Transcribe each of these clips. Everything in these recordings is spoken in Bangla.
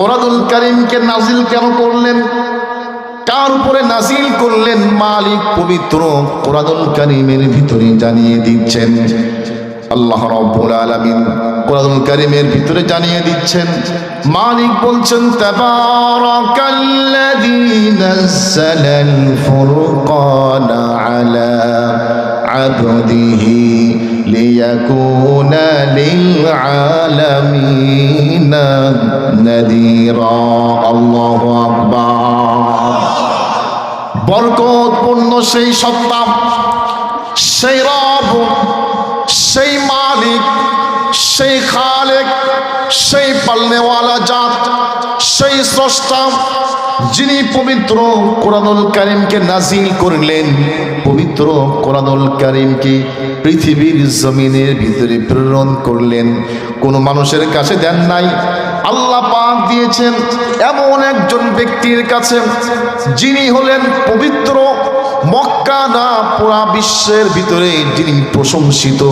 কোরআনুল কারীমকে নাজিল কেন করলেন, কার উপরে নাজিল করলেন? মালিক পবিত্র কোরআনুল কারীমের ভিতরে জানিয়ে দিচ্ছেন। আল্লাহ রাব্বুল আলামিন কোরআনুল কারীমের ভিতরে জানিয়ে দিচ্ছেন। মালিক বলছেন, তাবারাকাল্লাযী নাযালাল ফুরকানা আলা আবদিহি লিয়াকুনা লিল আলামিনা নাযীরা। আল্লাহু আকবার। বরকতপূর্ণ সেই সত্তা, সেই রব, সেই মালিক, সেই খালেক, সেই পালনেওয়ালা জাত, সেই স্রষ্টা, যিনি পবিত্র কোরআনুল কারীমকে নাজিল করলেন। পবিত্র কোরআনুল কারীমকে পৃথিবীর জমিনের ভিতরে প্রেরণ করলেন। কোনো মানুষের কাছে দেন নাই, আল্লাহ পাক দিয়েছেন এমন একজন ব্যক্তির কাছে, যিনি হলেন পবিত্র মক্কা না পুরা বিশ্বের ভিতরে যিনি প্রশংসিত।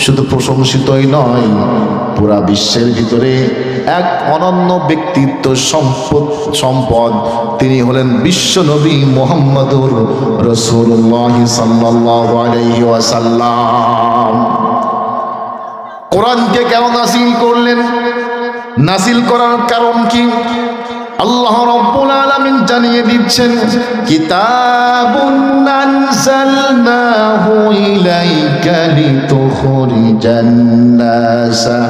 শুধু প্রশংসিতই নয়, পুরা বিশ্বের ভিতরে এক অনন্য ব্যক্তিত্ব সম্পদ। তিনি হলেন বিশ্ব নবী মুহাম্মদুর রাসূলুল্লাহ সাল্লাল্লাহু আলাইহি ওয়াসাল্লাম। কোরআনকে কেন নাজিল করলেন? নাজিল করার কারণ কি? আল্লাহ রাব্বুল আলামিন জানিয়ে দিচ্ছেন, কিতাবুন আনজালনাহু ইলাইকা লিতুখরিজান নাসা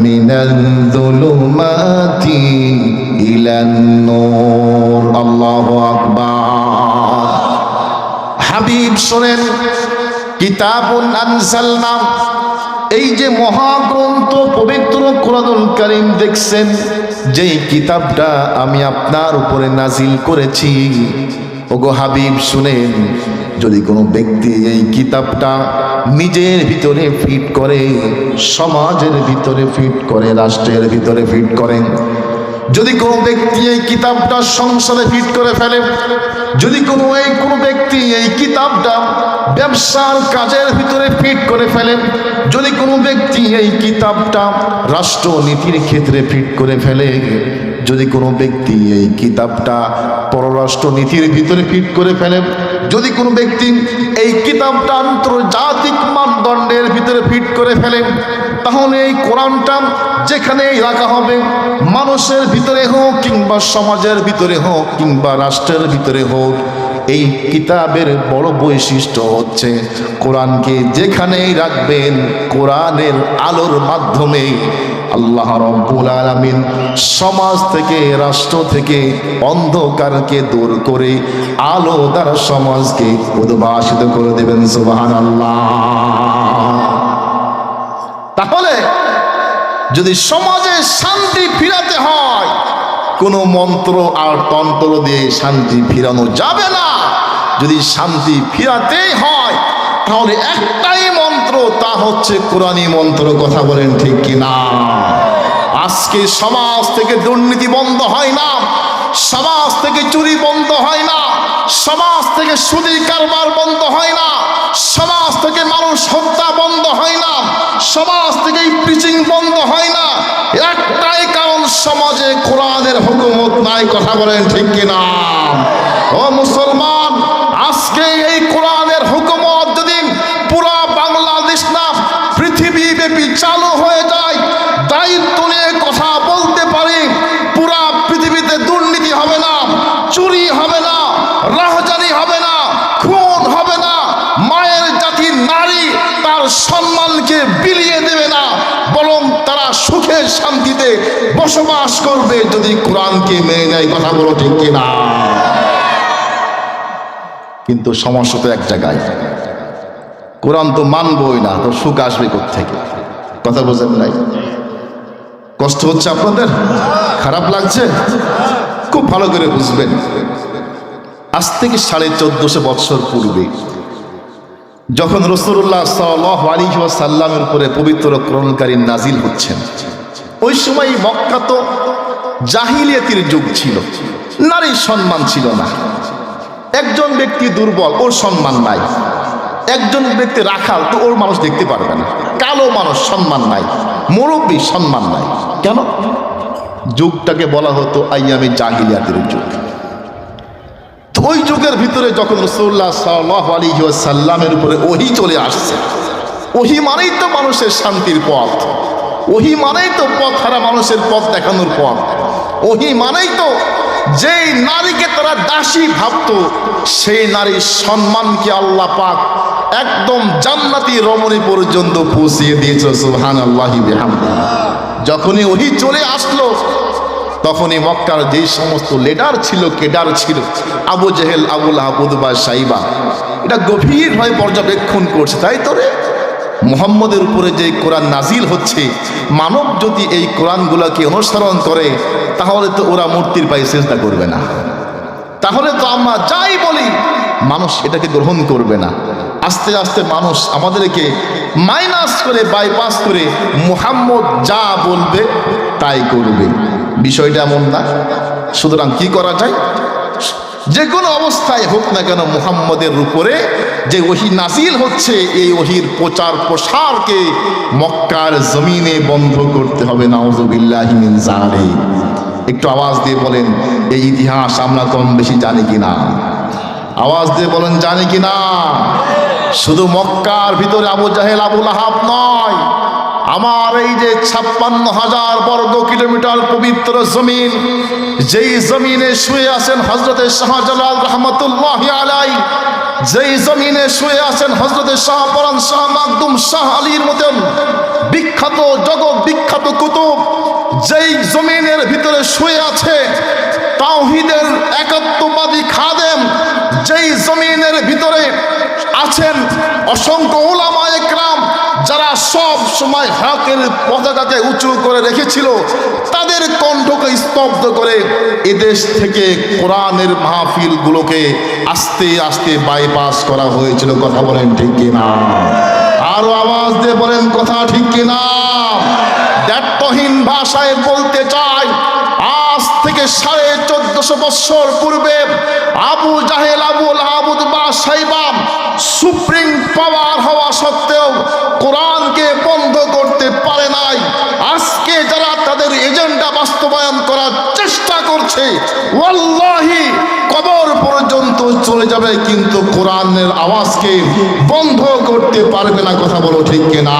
মিনাল যুলুমাতি ইলান নূর। আল্লাহু আকবার। হাবিব শোনেন, কিতাবুন আনজালনা, এই যে মহাগ্রন্থ পবিত্র কোরআনুল কারীম দেখছেন, যেই কিতাবটা আমি আপনার উপরে নাজিল করেছি, ওগো হাবিব শুনেন, যদি কোনো ব্যক্তি এই কিতাবটা নিজের ভিতরে ফিট করে, সমাজের ভিতরে ফিট করে, রাষ্ট্রের ভিতরে ফিট করেন, যদি কোনো ব্যক্তি এই কিতাবটা সংসারে ফিট করে ফেলে, যদি কোনো ব্যক্তি এই কিতাবটা ব্যবসার কাজের ভিতরে ফিট করে ফেলে, যদি কোনো ব্যক্তি এই কিতাবটা রাষ্ট্রনীতির ক্ষেত্রে ফিট করে ফেলে, যদি কোনো ব্যক্তি এই কিতাবটা পররাষ্ট্রনীতির ভিতরে ফিট করে ফেলে, যদি কোনো ব্যক্তি এই কিতাবটা আন্তর্জাতিক মানদণ্ডের ভিতরে ফিট করে ফেলে, তাহলে এই কোরআনটা যেখানেই রাখা হবে, মানুষের ভিতরে হোক কিংবা সমাজের ভিতরে হোক কিংবা রাষ্ট্রের ভিতরে হোক, এই কিতাবের বড় বৈশিষ্ট্য হচ্ছে কোরআনকে যেখানেই রাখবেন, কোরআনের আলোর মাধ্যমে আল্লাহ রাব্বুল আলামিন সমাজ থেকে, রাষ্ট্র থেকে অন্ধকারকে দূর করে আলো দ্বারা সমাজকে উদ্ভাসিত করে দেবেন। সুবহানাল্লাহ। তাহলে যদি সমাজে শান্তি ফিরাতে হয়, কোনো মন্ত্র আর তন্ত্র দিয়ে শান্তি ফিরানো যাবে না। যদি শান্তি ফিরাতেই হয়, তাহলে একটাই মন্ত্র, তা হচ্ছে কোরআনী মন্ত্র। কথা বলেন ঠিক কিনা? আজকে সমাজ থেকে দুর্নীতি বন্ধ হয় না, সমাজ থেকে চুরি বন্ধ হয় না, সমাজ থেকে সুদী কারবার বন্ধ হয় না, সমাজ থেকে মানুষ হত্যা বন্ধ হয় না, সমাজ থেকে প্রিচিং বন্ধ হয় না। একটাই কারণ, সমাজে কোরআনের হুকুমত নাই। কথা বলেন ঠিক কিনা? ও মুসলমান, আজকে এই কোরআনের হুকুমত যদি পুরা বাংলাদেশ না পৃথিবী ব্যাপী চালু হয়ে যায়, দায়িত্ব নিয়ে কথা বলতে পারি, পুরা পৃথিবীতে দুর্নীতি হবে না, চুরি হবে না, রাহাজানি হবে না, খুন হবে না, মায়ের জাতির নারী তার সম্মানকে বিলিয়ে দেবে না, বরং তারা সুখে শান্তিতে বসবাস করবে যদি কোরআনকে মেনে নেয়। কথা বলো ঠিক কিনা? কিন্তু সমস্যা তো এক জায়গায়, কোরআন তো মানবই না, তো সুখ আসবে কোত্থেকে? কথা বোঝেন নাই? কষ্ট হচ্ছে আপনাদের? খারাপ লাগছে? খুব ভালো করে বুঝবেন, আজ থেকে 1450 বছর পূর্বে যখন রাসূলুল্লাহ সাল্লাল্লাহু আলাইহি ওয়াসাল্লামের উপরে পবিত্র কোরআনুল কারীম নাজিল হচ্ছেন, ওই সময় মক্কা তো জাহিলিয়াতের যুগ ছিল, নারীর সম্মান ছিল না। একজন ব্যক্তি দুর্বল, ওর সম্মান নাই। একজন ব্যক্তি রাখাল, তো ওর মানুষ দেখতে পারবে না। কালো মানুষ সম্মান নাই, মুরব্বী সম্মান নাই। কেন? যুগটাকে বলা হতো আইয়ামে জাহিলিয়াতের যুগ। তো ওই যুগের ভিতরে যখন রাসূলুল্লাহ সাল্লাল্লাহু আলাইহি ওয়াসাল্লামের উপরে ওহী চলে আসছে, ওহী মানেই তো মানুষের শান্তির পথ, ওহী মানেই তো পথ হারা মানুষের পথ দেখানোর পথ, ওহী মানেই তো যেই নারীকে তারা দাসী ভাবতো সেই নারীর সম্মানকে আল্লাহ পাক একদম জান্নাতি রমণী পর্যন্ত পৌঁছিয়ে দিয়েছে। সুবহানাল্লাহি বিহামদিহি। যখনই ওহী চলে আসলো তখনই মক্কার যেই সমস্ত লিডার ছিল, কেডার ছিল, আবু জেহেল, আবু লাহাব, উতবা, সাইবা, এটা গভীরভাবে পর্যবেক্ষণ করছে। তাই তো রে, মুহাম্মদের উপরে যে কোরআন নাজিল হচ্ছে, মানব যদি এই কোরআনগুলোকে অনুসরণ করে তাহলে তো ওরা মূর্তির পায়ে সিজদা করবে না, তাহলে তো আমরা যাই বলি মানুষ এটাকে গ্রহণ করবে না। আস্তে আস্তে মানুষ আমাদেরকে মাইনাস করে, বাইপাস করে মুহাম্মদ যা বলবে তাই করবে। বিষয়টা এমন না। সুতরাং কি করা যায়? যে কোনো অবস্থায় হোক না কেন মুহাম্মদের উপরে যে ওহী নাজিল হচ্ছে, এই ওহীর প্রচার প্রসারকে মক্কার জমিনে বন্ধ করতে হবে। নাউযুবিল্লাহি মিন যালিক। একটু আওয়াজ দিয়ে বলেন, এই ইতিহাস আমরা কম বেশি জানি কিনা? আওয়াজ দিয়ে বলেন, জানি কিনা? শুধু মক্কার ভিতরে আবু জাহেল, আবু লাহাব নয়, আমার এই যে 56,000 বর্গ কিলোমিটার পবিত্র জমিন, যেই জমিনে শুয়ে আছেন হযরতে শাহজালাল রহমতুল্লাহি আলাইহি, যেই জমিনে শুয়ে আছেন হযরতে শাহপরান শাহ মাকদুম শাহ আলীর মতন বিখ্যাত, জগৎ বিখ্যাত কুতুব, যেই জমিনের ভিতরে শুয়ে আছে তাওহীদের একাত্মবাদী খাদেম, যেই জমিনের ভিতরে আছেন অসংখ্য উলামায়ে কেরাম যারা সব সময় হকের পতাকাকে উঁচু করে রেখেছিল, তাদের কণ্ঠকে স্তব্ধ করে এদেশ থেকে কোরআনের মাহফিলগুলোকে আস্তে আস্তে বাইপাস করা হয়েছিল। কথা বলেন ঠিক কিনা? আরো আওয়াজ দিয়ে বলেন কথা ঠিক কিনা? দ্ব্যর্থহীন ভাষায় বলতে চাই, আজ থেকে 1450 বছর পূর্বে Abu Jahl, Abu Lahab, Utba, Shaiba supreme power হওয়া সত্ত্বেও কোরআনকে বন্ধ করতে পারে নাই। আজকে যারা তাদের এজেন্ডা বাস্তবায়ন করার চেষ্টা করছে, ওয়াল্লাহি কবর পর্যন্ত চলে যাবে, কিন্তু কোরআনের আওয়াজকে বন্ধ করতে পারবে না। কথা বলো ঠিক কিনা?